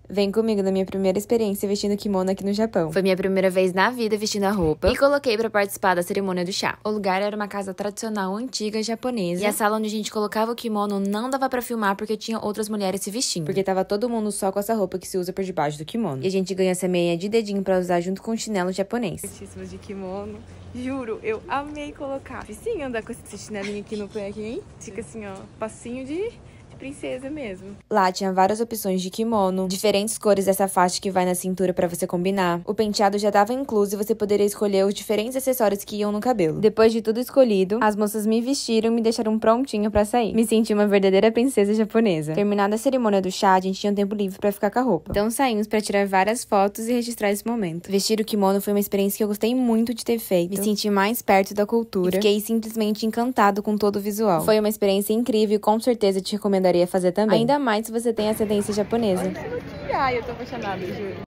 Vem comigo na minha primeira experiência vestindo kimono aqui no Japão. Foi minha primeira vez na vida vestindo a roupa e coloquei pra participar da cerimônia do chá. O lugar era uma casa tradicional antiga japonesa e a sala onde a gente colocava o kimono não dava pra filmar porque tinha outras mulheres se vestindo. Porque tava todo mundo só com essa roupa que se usa por debaixo do kimono. E a gente ganha essa meia de dedinho pra usar junto com o chinelo japonês. Curtíssimas de kimono. Juro, eu amei colocar. Sim, andar com esse chinelinho aqui no pé aqui, hein? Fica assim, ó, passinho de princesa mesmo. Lá tinha várias opções de kimono, diferentes cores dessa faixa que vai na cintura pra você combinar. O penteado já tava incluso e você poderia escolher os diferentes acessórios que iam no cabelo. Depois de tudo escolhido, as moças me vestiram e me deixaram prontinho pra sair. Me senti uma verdadeira princesa japonesa. Terminada a cerimônia do chá, a gente tinha um tempo livre pra ficar com a roupa. Então saímos pra tirar várias fotos e registrar esse momento. Vestir o kimono foi uma experiência que eu gostei muito de ter feito. Me senti mais perto da cultura e fiquei simplesmente encantado com todo o visual. Foi uma experiência incrível e com certeza te recomendaria fazer também. Ainda mais se você tem ascendência japonesa. Olha essa maquiagem, eu tô apaixonada, juro.